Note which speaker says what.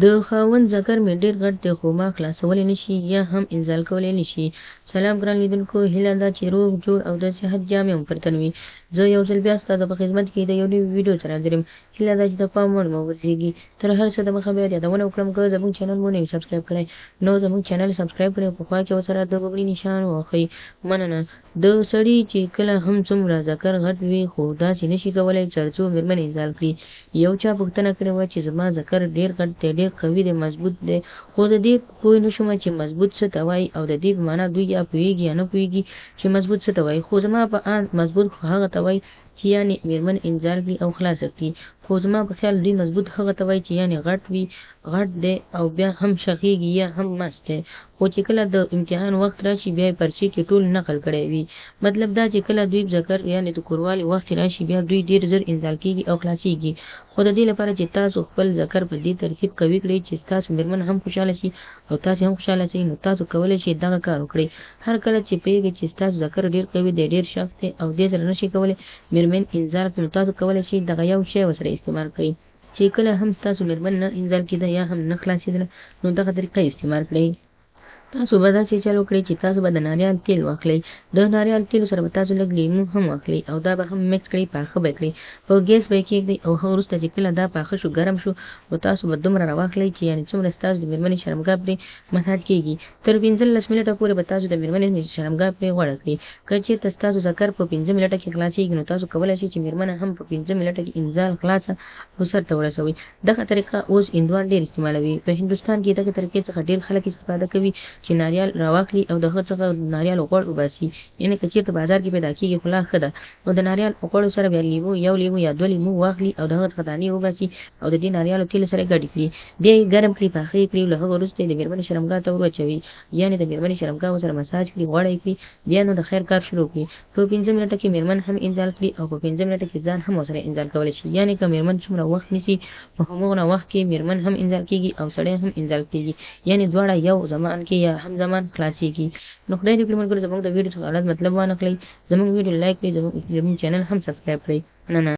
Speaker 1: د خاوند ذکر مې ډېر غټ دی خو ما خلاصولی نشي یا هم انزال کولی نشي. سلام ګران لیدونکو، هیله ده چې روغ جوړ او د صحت جامې مو پر تن وي. زه یو ځل بیا ستاسو په خدمت کې د یو نوي ویډیو سره حاضر یم. هیله ده چې د پام وړ مو وګرځېږي. تر هر څه دمخه بیا یادونه وکړم که زموږ چینل مو نه وي سبسکرایب کړی نو زموږ چینل سبسکرایب کړئ او په خوا کې ورسره د ګوګړي نښان ووهئ. مننه. د سړي چې کله هم څومره ذکر غټ وي خو داسې نشي کولی تر څو مېرمن انزال کړي. یو چا پوښتنه کړې وه چې زما ذکر ډېر غټ دی، ډېر قوي دی، مضبوط دی، خو د دې پوه نه شومه چې مضبوط څه ته وایي او د دې په معنا دوی یا پوهېږي یا نه پوهېږي چې مضبوط څه ته وایي. خو زما په اند مضبوط خو هغه ته وایي چې یعنې مېرمن انزال کړي او خلاصه کړي. خو زما په خیال دوی مضبوط هغه ته وایي چې یعنې غټ وي، غټ دی او بیا هم شخېږي یا هم مست دی، خو چې کله د امتحان وخت راشي بیا یې پرچې کې ټول نقل کړی وي. مطلب دا چې کله دوی ذکر یعنې د کوروالي وخت راشي بیا دوی ډېر زر انزال کېږي او خلاصېږي. خو د دې لپاره چې تاسو خپل ذکر په دې ترتیب قوي کړئ چې ستاسو مېرمن هم خوشحاله شي او تاسې هم خوشحاله شئ، نو تاسو کولی شئ دغه کار وکړئ. هر کله چې پوهېږئ چې ستاسو ذکر ډېر قوي دی، ډېر شخ دی او دې سره نشي کولی مېرمن انزال کړي، نو تاسو کولی شئ دغه یو شی ورسره استعمال کړئ چې کله هم ستاسو مېرمن نه انزال کېده یا هم نه خلاصېدله نو دغه طریقه استعمال کړئ. تاسو به داسې چل وکړئ چې تاسو به د ناریال تېل واخلئ. د ناریال تېلو سره به تاسو لږ لیمو هم واخلئ او دا به هم مکس کړئ، پاخه به کړئ، په ګیس به یې کېږدئ او هغه وروسته چې کله دا پاخه شو، ګرم شو، نو تاسو به دومره راواخلئ چې یعنې څومره ستاسو د مېرمنې شرمګاه پرې مساج کېږي. تر 15 منټه پورې به تاسو د مېرمنې شرمګاه پرې غوړه کړئ. که چېرته ستاسو ذکر په 15 منټه کې خلاصېږي نو تاسو کولی شئ چې مېرمنه هم په 15 منټه کې انزال خلاصه او سرته ورسوئ. دغه طریقه اوس هندوان ډېر استعمالوي. په هندوستان کې دغه طریقې څخه ډېر خلک استفاده کوي چې ناریال راواخلي او د هغه څخه ناریال غوړ وباسي. یعنې که چېرته بازار کې پیدا کېږي خو لا ښه ده، نو د ناریال غوړو سره بیا لیمو، یو لیمو یا دوه لیمو واخلي او د هغه څخه دانې وباسي او د دې ناریالو تېلو سره ګډې کړي، بیا یې ګرم کړي، پاخه یې کړي، له هغه وروسته یې د مېرمنې شرمګاه ته ور واچوي، یعنې د مېرمنې شرمګاه ورسره مساج کړي، غوړه یې کړي، بیا نو د خیر کار شروع کړي. په 15 منټه کې مېرمن هم انزال کړي او په 15 منټه کې ځان هم ورسره انزال کولی شي. یعنې که مېرمن څومره وخت نیسي په همغومره وخت کې مېرمن هم انزال کېږي او سړی هم انزال کېږي، یعنې دواړه یو زمان کې یا هم زمان خلاصېږي. نو خدای دې وکړي ملګرو زموږ د ویډیو څخه غلط مطلب وانه خلئ، زموږ ویډیو لایک کړئ، زموږ چینل هم سبسکرایب کړئ. مننه.